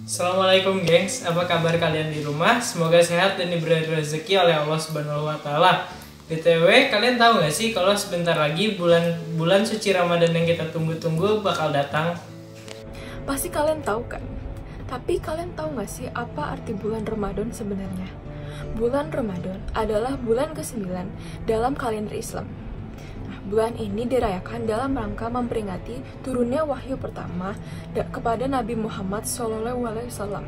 Assalamualaikum gengs, apa kabar kalian di rumah? Semoga sehat dan diberi rezeki oleh Allah Subhanahu wa Ta'ala. BTW, kalian tahu nggak sih kalau sebentar lagi bulan suci Ramadan yang kita tunggu-tunggu bakal datang? Pasti kalian tahu kan? Tapi kalian tahu nggak sih apa arti bulan Ramadan sebenarnya? Bulan Ramadan adalah bulan ke-9 dalam kalender Islam. Bulan ini dirayakan dalam rangka memperingati turunnya wahyu pertama kepada Nabi Muhammad SAW.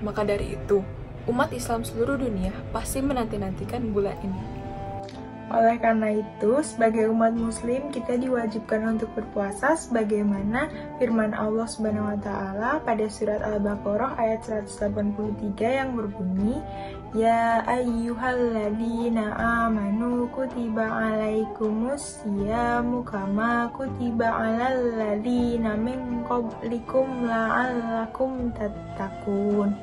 Maka dari itu, umat Islam seluruh dunia pasti menanti-nantikan bulan ini. Oleh karena itu, sebagai umat muslim kita diwajibkan untuk berpuasa sebagaimana firman Allah Subhanahu wa taala pada surat Al-Baqarah ayat 183 yang berbunyi, Ya ayyuhalladzina amanu kutiba alaikumus siyamu kama kutiba alal ladzina min qablikum la'allakum tattaqun.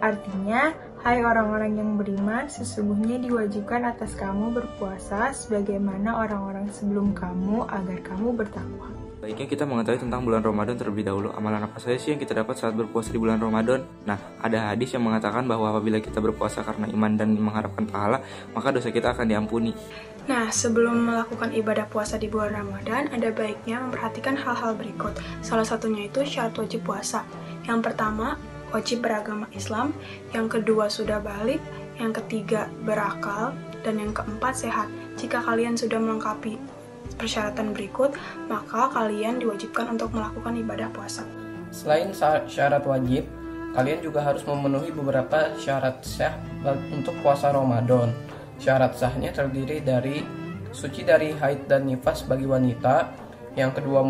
Artinya, hai orang-orang yang beriman, sesungguhnya diwajibkan atas kamu berpuasa sebagaimana orang-orang sebelum kamu agar kamu bertakwa. Baiknya kita mengetahui tentang bulan Ramadan terlebih dahulu. Amalan apa saja sih yang kita dapat saat berpuasa di bulan Ramadan? Nah, ada hadis yang mengatakan bahwa apabila kita berpuasa karena iman dan mengharapkan pahala, maka dosa kita akan diampuni. Nah, sebelum melakukan ibadah puasa di bulan Ramadan, ada baiknya memperhatikan hal-hal berikut. Salah satunya itu syarat wajib puasa. Yang pertama, wajib beragama Islam, yang kedua sudah balik, yang ketiga berakal, dan yang keempat sehat. Jika kalian sudah melengkapi persyaratan berikut, maka kalian diwajibkan untuk melakukan ibadah puasa. Selain syarat wajib, kalian juga harus memenuhi beberapa syarat sah untuk puasa Ramadan. Syarat sahnya terdiri dari suci dari haid dan nifas bagi wanita, yang kedua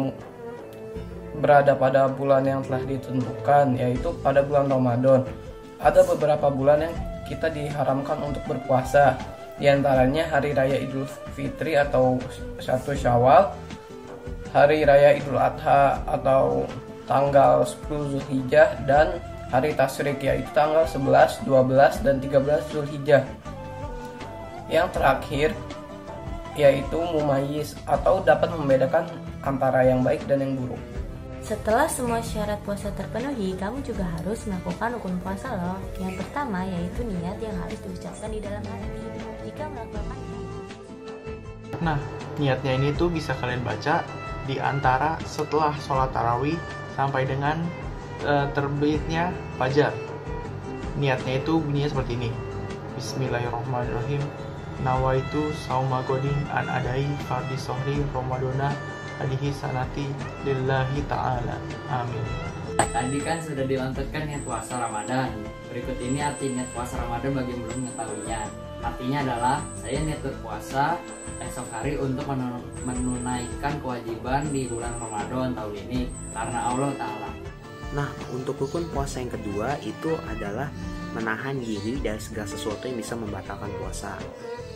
berada pada bulan yang telah ditentukan, yaitu pada bulan Ramadan. Ada beberapa bulan yang kita diharamkan untuk berpuasa, di antaranya Hari Raya Idul Fitri atau 1 Syawal, Hari Raya Idul Adha atau tanggal 10 Zulhijjah, dan Hari Tasyrik yaitu tanggal 11, 12, dan 13 Zulhijjah. Yang terakhir yaitu mumayyiz atau dapat membedakan antara yang baik dan yang buruk. Setelah semua syarat puasa terpenuhi, kamu juga harus melakukan rukun puasa loh. Yang pertama yaitu niat yang harus diucapkan di dalam hati. Jika melakukan Nah, niatnya ini tuh bisa kalian baca di antara setelah sholat tarawih sampai dengan terbitnya fajar. Niatnya itu bunyinya seperti ini. Bismillahirrahmanirrahim. Nawaitu sauma godin an adai fardi sohri Ramadana hadihi sanati lillahi ta'ala. Amin. Tadi kan sudah dilontarkan niat puasa Ramadan. Berikut ini arti niat puasa Ramadan bagi yang belum mengetahuinya. Artinya adalah saya niat berpuasa esok hari untuk menunaikan kewajiban di bulan Ramadan tahun ini karena Allah Ta'ala. Nah, untuk rukun puasa yang kedua itu adalah menahan diri dari segala sesuatu yang bisa membatalkan puasa,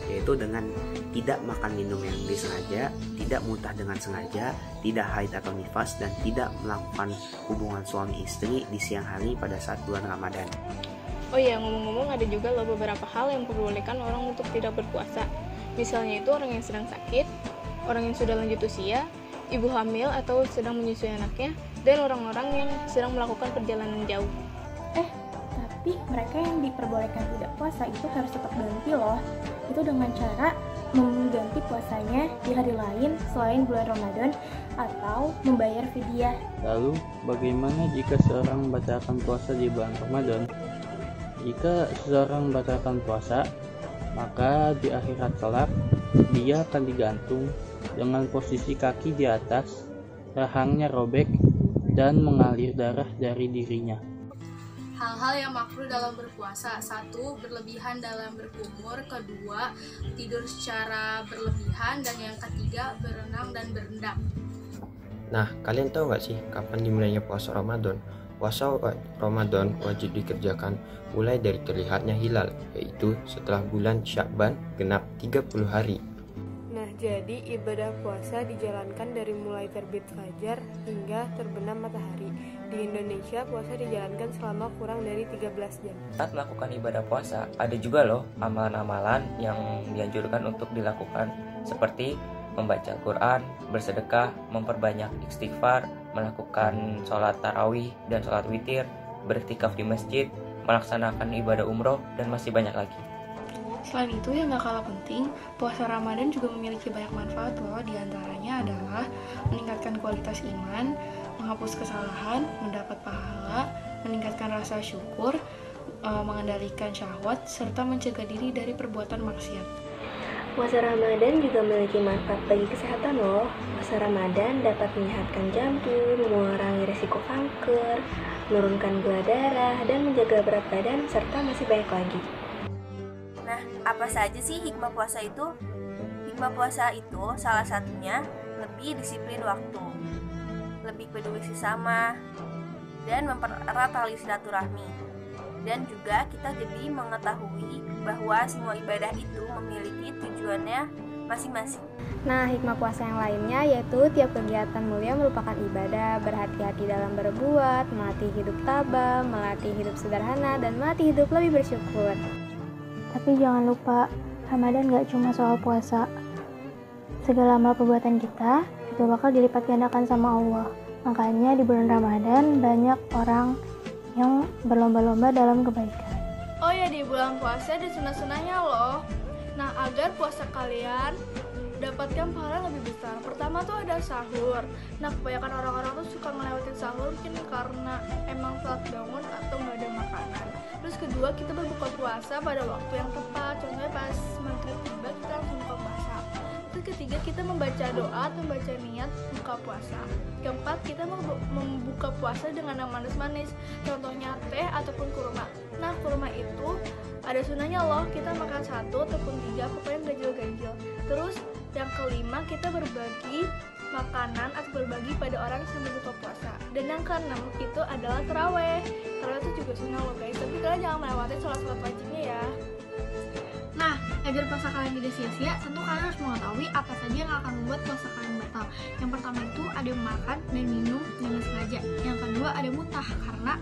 yaitu dengan tidak makan minum yang disengaja, tidak muntah dengan sengaja, tidak haid atau nifas, dan tidak melakukan hubungan suami istri di siang hari pada saat bulan Ramadan. Oh iya, ngomong-ngomong ada juga loh beberapa hal yang memperbolehkan orang untuk tidak berpuasa. Misalnya itu orang yang sedang sakit, orang yang sudah lanjut usia, ibu hamil atau sedang menyusui anaknya, dan orang-orang yang sedang melakukan perjalanan jauh. Tapi mereka yang diperbolehkan tidak puasa itu harus tetap ganti loh. Itu dengan cara mengganti puasanya di hari lain selain bulan Ramadan atau membayar fidyah. Lalu, bagaimana jika seorang membatalkan puasa di bulan Ramadan? Jika seseorang membatalkan puasa, maka di akhirat kelak dia akan digantung dengan posisi kaki di atas, rahangnya robek, dan mengalir darah dari dirinya. Hal-hal yang makruh dalam berpuasa: 1. Berlebihan dalam berkumur. 2. Tidur secara berlebihan. Dan yang ketiga, berenang dan berendam. Nah, kalian tahu nggak sih kapan dimulainya puasa Ramadan? Puasa Ramadan wajib dikerjakan mulai dari terlihatnya hilal, yaitu setelah bulan Sya'ban genap 30 hari. Nah, jadi ibadah puasa dijalankan dari mulai terbit fajar hingga terbenam matahari. Di Indonesia, puasa dijalankan selama kurang dari 13 jam. Saat melakukan ibadah puasa, ada juga loh amalan-amalan yang dianjurkan untuk dilakukan, seperti membaca Al-Quran, bersedekah, memperbanyak istighfar, melakukan sholat tarawih dan sholat witir, beriktikaf di masjid, melaksanakan ibadah umroh, dan masih banyak lagi. Selain itu, yang gak kalah penting, puasa Ramadan juga memiliki banyak manfaat loh. Di antaranya adalah meningkatkan kualitas iman, menghapus kesalahan, mendapat pahala, meningkatkan rasa syukur, mengendalikan syahwat, serta mencegah diri dari perbuatan maksiat. Puasa Ramadan juga memiliki manfaat bagi kesehatan loh. Puasa Ramadan dapat menyehatkan jantung, mengurangi risiko kanker, menurunkan gula darah, dan menjaga berat badan, serta masih banyak lagi. Nah, apa saja sih hikmah puasa itu? Hikmah puasa itu salah satunya lebih disiplin waktu, lebih peduli sesama, dan mempererat tali silaturahmi. Dan juga kita jadi mengetahui bahwa semua ibadah itu memiliki tujuannya masing-masing. Nah, hikmah puasa yang lainnya yaitu tiap kegiatan mulia merupakan ibadah, berhati-hati dalam berbuat, melatih hidup tabah, melatih hidup sederhana, dan melatih hidup lebih bersyukur. Tapi jangan lupa, Ramadan gak cuma soal puasa. Segala amal perbuatan kita juga bakal dilipat gandakan sama Allah. Makanya di bulan Ramadan banyak orang yang berlomba-lomba dalam kebaikan. Oh ya, di bulan puasa ada sunah-sunahnya loh. Nah, agar puasa kalian dapatkan pahala lebih besar. Pertama tuh ada sahur. Nah, kebanyakan orang-orang tuh suka ngelewatin sahur mungkin karena emang telat bangun atau nggak ada makanan. Terus kedua, kita berbuka puasa pada waktu yang tepat. Contohnya pas maghrib tiba kita langsung buka puasa. Terus ketiga, kita membaca doa atau membaca niat buka puasa. Keempat, kita membuka puasa dengan yang manis-manis. Contohnya teh ataupun kurma. Nah, kurma itu ada sunahnya loh. Kita makan 1 ataupun 3, pokoknya ganjil-ganjil. Terus yang kelima, kita berbagi makanan atau berbagi pada orang sambil buka puasa. Dan yang keenam itu adalah taraweh. Taraweh itu juga sunnah loh guys, tapi kalian jangan melewati sholat-sholat wajibnya ya. Nah, agar puasa kalian tidak sia-sia, tentu kalian harus mengetahui apa saja yang akan membuat puasa kalian batal. Yang pertama itu ada makan dan minum dengan sengaja. Yang kedua ada muntah, karena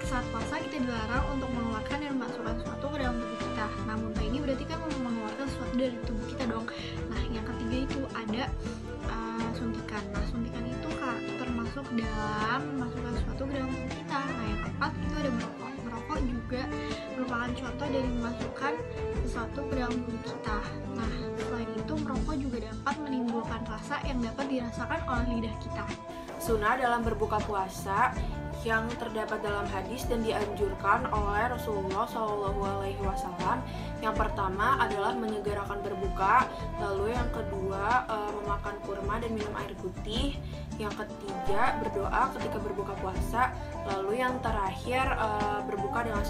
saat puasa kita dilarang untuk mengeluarkan dan memasukkan sesuatu ke dalam tubuh kita. Nah, muntah ini berarti kan mengeluarkan sesuatu dari tubuh kita dong. Nah, yang ketiga itu ada suntikan. Nah, suntikan itu termasuk dalam memasukkan sesuatu ke dalam tubuh kita. Nah, yang keempat itu ada merokok. Merokok juga merupakan contoh dari memasukkan sesuatu ke dalam tubuh kita. Nah, selain itu merokok juga dapat menimbulkan rasa yang dapat dirasakan oleh lidah kita. Sunnah dalam berbuka puasa yang terdapat dalam hadis dan dianjurkan oleh Rasulullah SAW. Yang pertama adalah menyegerakan berbuka, lalu yang kedua memakan kurma dan minum air putih, yang ketiga berdoa ketika berbuka puasa, lalu yang terakhir berbuka dengan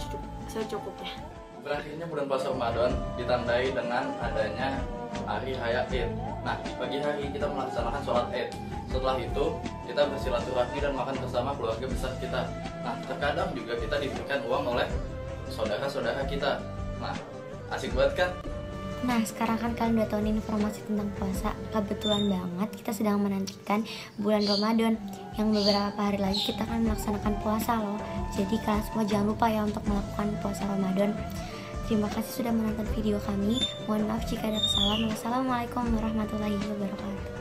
secukupnya. Berakhirnya bulan puasa Ramadan ditandai dengan adanya hari raya Id. Nah, di pagi hari kita melaksanakan sholat Id. Setelah itu, kita bersilaturahmi dan makan bersama keluarga besar kita. Nah, terkadang juga kita diberikan uang oleh saudara-saudara kita. Nah, asik banget kan? Nah, sekarang kan kalian udah tahu nih informasi tentang puasa. Kebetulan banget kita sedang menantikan bulan Ramadan yang beberapa hari lagi kita akan melaksanakan puasa loh. Jadi kalian semua jangan lupa ya untuk melakukan puasa Ramadan. Terima kasih sudah menonton video kami. Mohon maaf jika ada kesalahan. Wassalamualaikum warahmatullahi wabarakatuh.